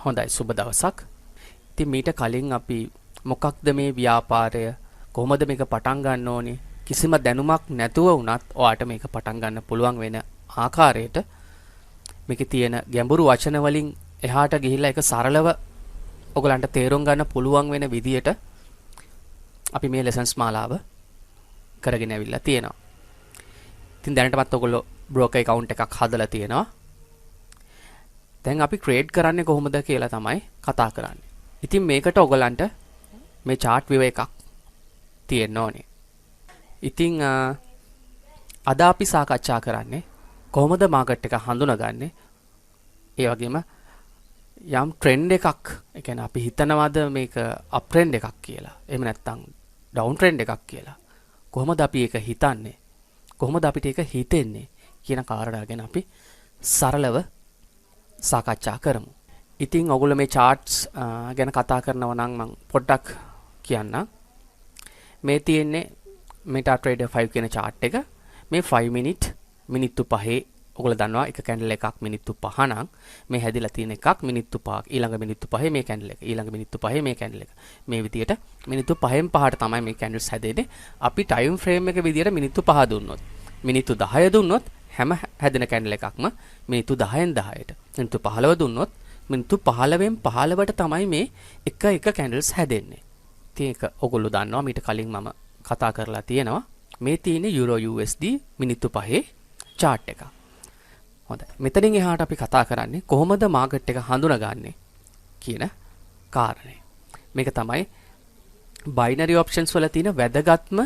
හොඳයි සුබ දවසක්. ඉතින් මීට කලින් අපි මොකක්ද මේ ව්‍යාපාරය කොහොමද මේක පටන් ගන්න ඕනේ කිසිම දැනුමක් නැතුව වුණත් ඔයාට මේක පටන් ගන්න පුළුවන් වෙන ආකාරයට මේකේ තියෙන ගැඹුරු වචන වලින් එහාට ගිහිල්ලා ඒක සරලව ඔයගලන්ට තේරුම් ගන්න පුළුවන් වෙන විදියට අපි මේ ලෙසන්ස් මාලාව කරගෙන ඇවිල්ලා තියෙනවා. ඉතින් දැනටමත් ඔයගොල්ලෝ බ්‍රෝකර් account එකක් හදලා තියෙනවා. දැන් අපි ට්‍රේඩ් කරන්නේ කොහොමද කියලා තමයි කතා කරන්නේ. ඉතින් මේකට ඔයගලන්ට මේ chart view එකක් තියෙන්න ඕනේ. ඉතින් අද අපි සාකච්ඡා කරන්නේ කොහොමද මාකට් එක හඳුනගන්නේ. ඒ වගේම යම් ට්‍රෙන්ඩ් එකක්, ඒ කියන්නේ අපි හිතනවාද මේක අප් ට්‍රෙන්ඩ් එකක් කියලා. එහෙම නැත්නම් ඩවුන් ට්‍රෙන්ඩ් එකක් කියලා. කොහොමද අපි ඒක හිතන්නේ? කොහොමද අපිට ඒක හිතෙන්නේ කියන කාරණා ගැන අපි සරලව සාකච්ඡා කරමු. ඉතින් ඔයගොල්ලෝ මේ charts ගැන කතා කරනවා නම් මම පොඩ්ඩක් කියන්නම්. මේ තියෙන්නේ MetaTrader 5 කියන chart එක. මේ 5 මිනිත්තු 5 ඔයගොල්ලෝ දන්නවා එක කැන්ඩල් එකක් මිනිත්තු 5 නම් මේ හැදිලා තියෙන එකක් මිනිත්තු 5ක්. ඊළඟ මිනිත්තු 5 මේ කැන්ඩල් එක. ඊළඟ මිනිත්තු 5 මේ කැන්ඩල් එක. මේ විදියට මිනිත්තු 5න් 5ට තමයි මේ කැන්ඩල්ස් හැදෙන්නේ. අපි ටයිම් ෆ්‍රේම් එක විදියට මිනිත්තු 5 දුන්නොත්, මිනිත්තු 10 දුන්නොත් හැම හැදෙන කැන්ඩල් එකක්ම මිනිත්තු 10න් 10ට. මිනිත්තු 15 දුන්නොත් මිනිත්තු 15න් 15ට තමයි මේ එක කැන්ඩල්ස් හැදෙන්නේ. ඉතින් ඒක ඔයගොල්ලෝ දන්නවා මීට කලින් මම කතා කරලා තියෙනවා. මේ තියෙන්නේ යුරෝ USD මිනිත්තු 5 chart එක. හොඳයි. මෙතනින් එහාට අපි කතා කරන්නේ කොහොමද මාකට් එක හඳුනගන්නේ කියන කාරණේ. මේක තමයි binary options වල තියෙන වැදගත්ම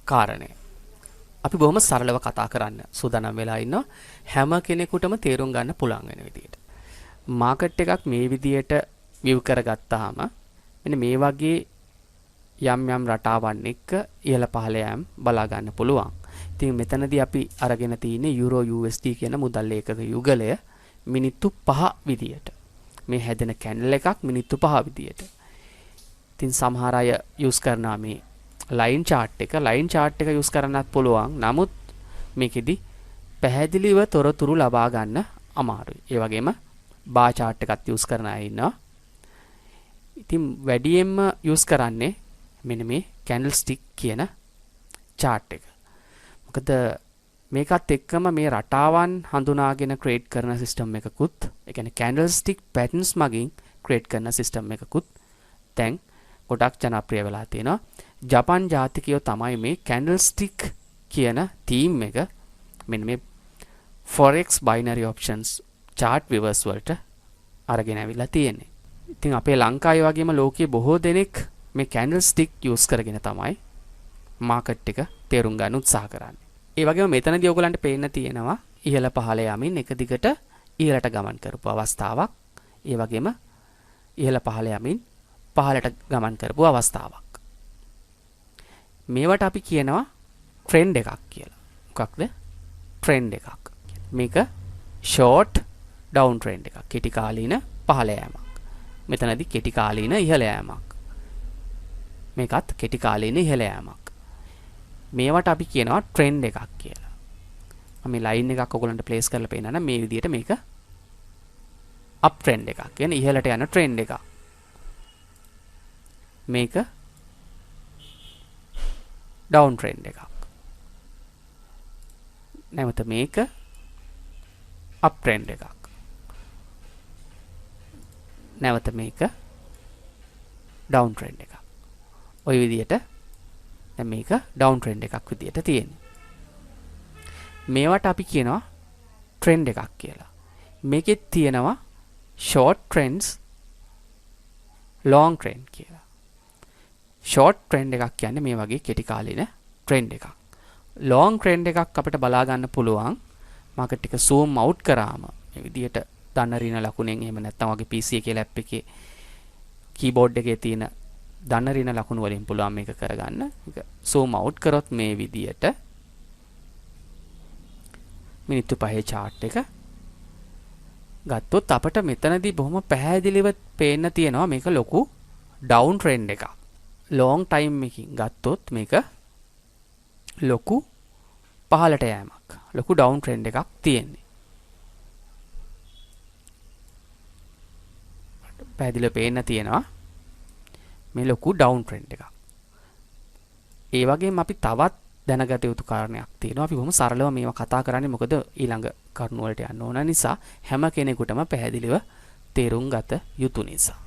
කාරණේ. අපි බොහොම සරලව කතා කරන්න සූදානම් වෙලා ඉන්නවා. හැම කෙනෙකුටම තේරුම් ගන්න පුළුවන් වෙන විදියට. මාකට් එකක් මේ විදියට view කරගත්තාම මෙන්න මේ වගේ යම් රටාවන් එක්ක ඉහළ පහළ යෑම බලා ගන්න පුළුවන්. ඉතින් මෙතනදී අපි අරගෙන තියෙන්නේ යුරෝ USD කියන මුදල් ඒකක යුගලය මිනිත්තු 5 විදියට. මේ හැදෙන කැන්ඩල් එකක් මිනිත්තු 5 විදියට. ඉතින් සමහර අය යූස් කරනවා මේ ලයින් chart එක. ලයින් chart එක යූස් කරන්නත් පුළුවන්. නමුත් මේකෙදි පැහැදිලිව තොරතුරු ලබා ගන්න අමාරුයි. ඒ වගේම බාර් chart එකත් යූස් කරන අය ඉන්නවා. ඉතින් වැඩියෙන්ම යූස් කරන්නේ මෙන්න මේ candlestick කියන chart එක. මොකද මේකත් එක්කම මේ රටාවන් හඳුනාගෙන create කරන system එකකුත්, ඒ කියන්නේ candlestick patterns මගින් create කරන system එකකුත් දැන් ගොඩක් ජනප්‍රිය වෙලා තියෙනවා. ජපාන් ජාතිකයෝ තමයි මේ candlestick කියන theme එක මෙන්න මේ forex binary options chart viewers වලට අරගෙන අවිලා තියෙන්නේ. ඉතින් අපේ ලංකාවේ වගේම ලෝකයේ බොහෝ දෙනෙක් මේ candlestick use කරගෙන තමයි මාකට් එක තේරුම් ගන්න උත්සාහ කරන්නේ. ඒ වගේම මෙතනදී ඔයගලන්ට පේන්න තියෙනවා ඉහළ පහළ යමින් එක දිගට ඉහළට ගමන් කරපු අවස්ථාවක්. ඒ වගේම ඉහළ පහළ යමින් පහළට ගමන් කරපු අවස්ථාවක්. මේවට අපි කියනවා ට්‍රෙන්ඩ් එකක් කියලා. මොකක්ද? ට්‍රෙන්ඩ් එකක්. මේක short down trend එකක්. කෙටි කාලීන පහළ යෑමක්. මෙතනදී කෙටි කාලීන ඉහළ යෑමක්. මේකත් කෙටි කාලීන ඉහළ යෑමක්. මේවට අපි කියනවා ට්‍රෙන්ඩ් එකක් කියලා. මේ ලයින් එකක් ඔයගලන්ට ප්ලේස් කරලා පේනවා නම් මේ විදිහට මේක අප් ට්‍රෙන්ඩ් එකක්. කියන්නේ ඉහළට යන ට්‍රෙන්ඩ් එකක්. මේක ඩවුන් ට්‍රෙන්ඩ් එකක්. නැවත මේක අප් ට්‍රෙන්ඩ් එකක්. නැවත මේක ඩවුන් ට්‍රෙන්ඩ් එකක්. ওই විදිහට දැන් මේක ඩවුන් ට්‍රෙන්ඩ් එකක් විදිහට තියෙන්නේ. මේවට අපි කියනවා ට්‍රෙන්ඩ් එකක් කියලා. මේකෙත් තියෙනවා short trends, long trend කියලා. short trend එකක් කියන්නේ මේ වගේ කෙටි කාලින ට්‍රෙන්ඩ් එකක්. long trend එකක් අපිට බලා ගන්න පුළුවන් මාකට් එක zoom out කරාම මේ විදිහට දන්න රින ලකුණෙන් එහෙම නැත්නම් වගේ PC එකේ ලැප් එකේ keyboard එකේ තියෙන දන්න රින ලකුණු වලින් පුළුවන් මේක කරගන්න. මේක zoom out කරොත් මේ විදිහට මිනිත්තු 5 chart එක ගත්තොත් අපිට මෙතනදී බොහොම පැහැදිලිව පේන්න තියෙනවා මේක ලොකු down trend එකක්. long time එකකින් ගත්තොත් මේක ලොකු පහළට යෑමක්. ලොකු down trend එකක් තියෙන්නේ. පැහැදිලිව පේන්න තියෙනවා මේ ලොකු ඩවුන් ට්‍රෙන්ඩ් එකක්. ඒ වගේම අපි තවත් දැනගත යුතු කාරණයක් තියෙනවා. අපි බොහොම සරලව මේවා කතා කරන්නේ මොකද ඊළඟ කරුණු වලට යන්න ඕන නිසා හැම කෙනෙකුටම පැහැදිලිව තේරුම් ගත යුතු නිසා.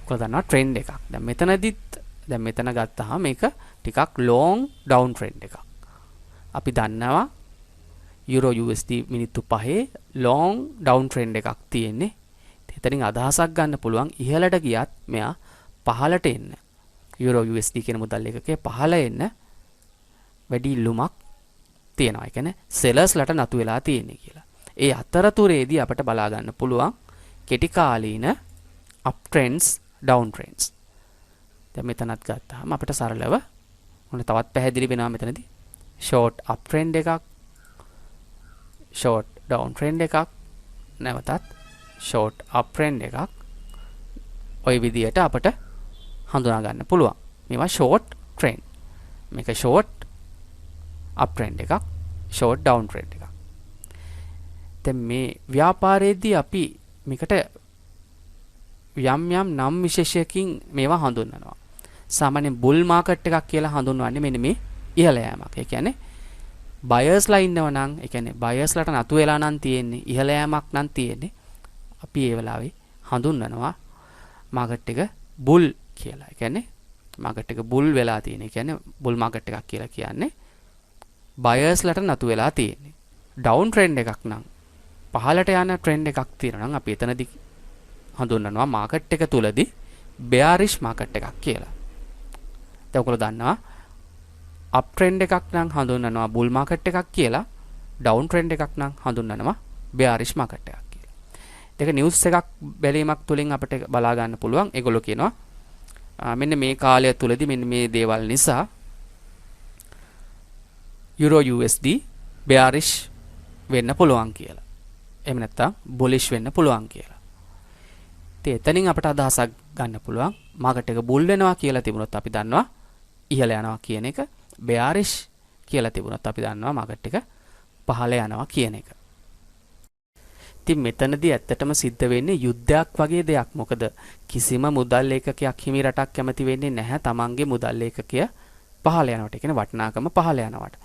මොකද දන්නවා ට්‍රෙන්ඩ් එකක්. දැන් මෙතන ගත්තාම මේක ටිකක් ලොං ඩවුන් ට්‍රෙන්ඩ් එකක්. අපි දන්නවා යුරෝ USD මිනිත්තු 5 ලොං ඩවුන් ට්‍රෙන්ඩ් එකක් තියෙන්නේ. එතනින් අදහසක් ගන්න පුළුවන් ඉහළට ගියත් මෙයා පහළට එන්න. යුරෝ USD කියන මුදල් එකකේ පහළ එන්න වැඩි ඉල්ලුමක් තියෙනවා. ඒ කියන්නේ සෙලර්ස්ලට නතු වෙලා තියෙන්නේ කියලා. ඒ අතරතුරේදී අපිට බලා ගන්න පුළුවන් කෙටි කාලීන up trends down trends. දැන් මෙතනත් ගත්තාම අපිට සරලව මොන තවත් පැහැදිලි වෙනවා මෙතනදී. short up trend එකක්, short down trend එකක්, නැවතත් short up trend එකක්. ওই විදියට අපිට හඳුනා ගන්න පුළුවන්. මේවා short trend. මේක short up trend එකක්, short down trend එකක්. දැන් මේ ව්‍යාපාරයේදී අපි මේකට යම් නම් විශේෂයකින් මේවා හඳුන්වනවා. සාමාන්‍යයෙන් බුල් මාකට් එකක් කියලා හඳුන්වන්නේ මෙන්න මේ ඉහළ යෑමක්. ඒ කියන්නේ බයර්ස්ලා ඉන්නව නම්, ඒ කියන්නේ බයර්ස්ලාට නතු වෙලා නම් තියෙන්නේ, ඉහළ යෑමක් නම් තියෙන්නේ. අපි ඒ වෙලාවේ හඳුන්වනවා මාකට් එක බුල් කියලා. ඒ කියන්නේ මාකට් එක බුල් වෙලා තියෙන. ඒ කියන්නේ බුල් මාකට් එකක් කියලා කියන්නේ බයර්ස්ලාට නතු වෙලා තියෙන්නේ. ඩවුන් ට්‍රෙන්ඩ් එකක් නම්, පහළට යන ට්‍රෙන්ඩ් එකක් තියෙනවා නම් අපි එතනදී හඳුන්වනවා මාකට් එක තුලදී bearish මාකට් එකක් කියලා. දැන් ඔයගොල්ලෝ දන්නවා up trend එකක් නම් හඳුන්වනවා bull market එකක් කියලා, down trend එකක් නම් හඳුන්වනවා bearish market එකක් කියලා. දෙක news එකක් බැලීමක් තුලින් අපිට බලා ගන්න පුළුවන්. ඒගොල්ලෝ කියනවා මෙන්න මේ කාලය තුලදී මෙන්න මේ දේවල් නිසා euro USD bearish වෙන්න පුළුවන් කියලා. එහෙම නැත්නම් bullish වෙන්න පුළුවන් කියලා. ඉතින් එතනින් අපිට අදහසක් ගන්න පුළුවන් මාකට් එක බුල් වෙනවා කියලා තිබුණොත් අපි දන්නවා ඉහළ යනවා කියන එක, bearish කියලා තිබුණොත් අපි දන්නවා මාකට් එක පහළ යනවා කියන එක. ඉතින් මෙතනදී ඇත්තටම සිද්ධ වෙන්නේ යුද්ධයක් වගේ දෙයක්. මොකද කිසිම මුදල් ඒකකයක් හිමි රටක් කැමති වෙන්නේ නැහැ තමන්ගේ මුදල් ඒකකය පහළ යනවට. ඒ කියන්නේ වටිනාකම පහළ යනවට.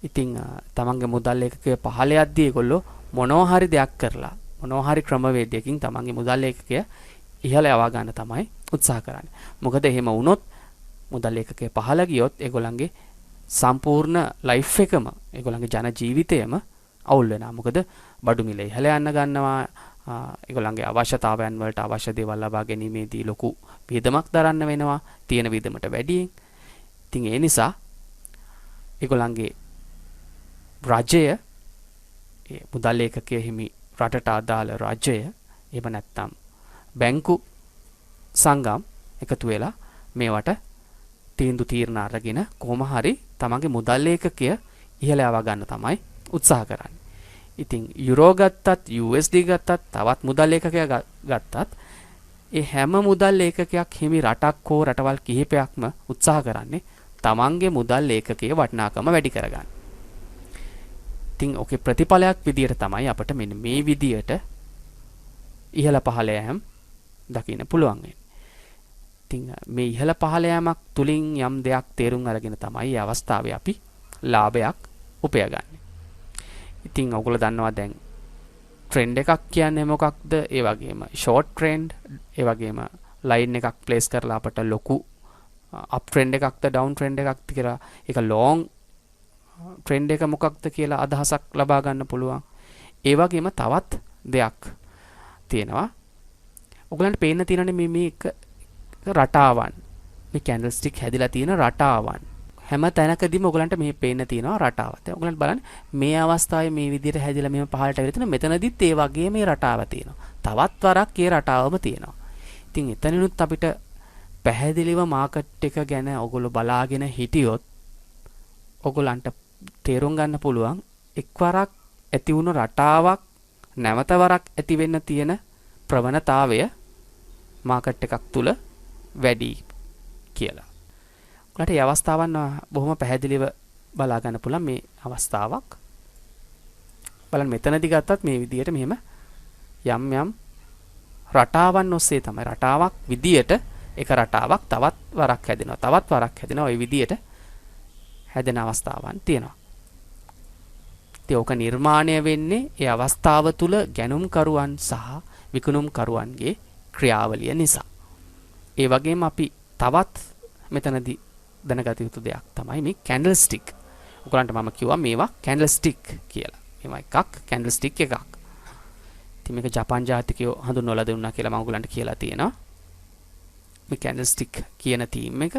ඉතින් තමන්ගේ මුදල් ඒකකය පහළ යද්දී ඒගොල්ලෝ මොනවා හරි දෙයක් කරලා, මොනවා හරි ක්‍රමවේදයකින් තමන්ගේ මුදල් ඒකකය ඉහළ යවා ගන්න තමයි උත්සාහ කරන්නේ. මොකද එහෙම වුණොත් මුදල් ඒකකය පහළ ගියොත් ඒගොල්ලන්ගේ සම්පූර්ණ ලයිෆ් එකම, ඒගොල්ලන්ගේ ජන ජීවිතයම අවුල් වෙනවා. මොකද බඩු මිල ඉහළ යන්න ගන්නවා. ඒගොල්ලන්ගේ අවශ්‍යතාවයන් වලට අවශ්‍ය දේවල් ලබා ගැනීමේදී ලොකු වියදමක් දරන්න වෙනවා, තියෙන වියදමට වැඩියෙන්. ඉතින් ඒ නිසා ඒගොල්ලන්ගේ රජය, ඒ මුදල් ඒකකයේ හිමි රටට අදාළ රජය, එහෙම නැත්නම් බැංකු සංගම් එකතු වෙලා මේවට තීරණ අරගෙන කොහොම හරි තමන්ගේ මුදල් ඒකකය ඉහළ යවා ගන්න තමයි උත්සාහ කරන්නේ. ඉතින් යුරෝ ගත්තත්, USD ගත්තත්, තවත් මුදල් ඒකකයක් ගත්තත් ඒ හැම මුදල් ඒකකයක් හිමි රටක් හෝ රටවල් කිහිපයක්ම උත්සාහ කරන්නේ තමන්ගේ මුදල් ඒකකයේ වටිනාකම වැඩි කරගන්න. ඉතින් ඔකේ ප්‍රතිඵලයක් විදියට තමයි අපිට මෙන්න මේ විදියට ඉහළ පහළ යෑම දකින්න පුළුවන් වෙන්නේ. ඉතින් මේ ඉහළ පහළ යෑමක් තුලින් යම් දෙයක් තේරුම් අරගෙන තමයි මේ අවස්ථාවේ අපි ලාභයක් උපයගන්නේ. ඉතින් ඔයගොල්ලෝ දන්නවා දැන් ට්‍රෙන්ඩ් එකක් කියන්නේ මොකක්ද? ඒ වගේම ෂෝට් ට්‍රෙන්ඩ්, ඒ වගේම ලයින් එකක් ප්ලේස් කරලා අපට ලොකු අප් ට්‍රෙන්ඩ් එකක්ද ඩවුන් ට්‍රෙන්ඩ් එකක්ද කියලා, ඒක ලොං ට්‍රෙන්ඩ් එක මොකක්ද කියලා අදහසක් ලබා ගන්න පුළුවන්. ඒ වගේම තවත් දෙයක් තියෙනවා. ඔයගලන්ට පේන්න තියෙනනේ මේක රටාවන්, මේ කැන්ඩල් ස්ටික් හැදිලා තියෙන රටාවන්. හැම තැනකදීම ඔයගලන්ට මේ පේන්න තියෙනවා රටාවක්. දැන් ඔයගලන්ට බලන්න මේ අවස්ථාවේ මේ විදිහට හැදිලා මෙහෙම පහළට ඇවිල්ලා තියෙනවා. මෙතනදිත් ඒ වගේ මේ රටාව තියෙනවා. තවත් වරක් ඒ රටාවම තියෙනවා. ඉතින් එතනිනුත් අපිට පැහැදිලිව මාකට් එක ගැන ඔයගොල්ලෝ බලාගෙන හිටියොත් ඔයගලන්ට තේරුම් ගන්න පුළුවන් එක්වරක් ඇති වුණු රටාවක් නැවත වරක් ඇති වෙන්න තියෙන ප්‍රවණතාවය මාකට් එකක් තුල වැඩි කියලා. ඔයාලට මේ අවස්ථාවන් බොහොම පැහැදිලිව බලා ගන්න පුළුවන් මේ අවස්ථාවක්. බලන්න මෙතනදී ගත්තත් මේ විදිහට මෙහෙම යම් රටාවන් ඔස්සේ තමයි රටාවක් විදියට එක රටාවක් තවත් වරක් හැදෙනවා. තවත් වරක් හැදෙනවා. ওই විදියට හැදෙන අවස්ථාවන් තියෙනවා. ඉතින් ඕක නිර්මාණය වෙන්නේ ඒ අවස්ථාව තුල ගැනුම්කරුවන් සහ විකුණුම්කරුවන්ගේ ක්‍රියාවලිය නිසා. ඒ වගේම අපි තවත් මෙතනදී දැනගත යුතු දෙයක් තමයි මේ කැන්ඩල්ස්ටික්. ඔයගලන්ට මම කිව්වා මේවා කැන්ඩල්ස්ටික් කියලා. මේවා එකක් කැන්ඩල්ස්ටික් එකක්. ඉතින් මේක ජපාන් ජාතිකයෝ හඳුන්වලා දුන්නා කියලා මම ඔයගලන්ට කියලා තියෙනවා. මේ කැන්ඩල්ස්ටික් කියන තීම් එක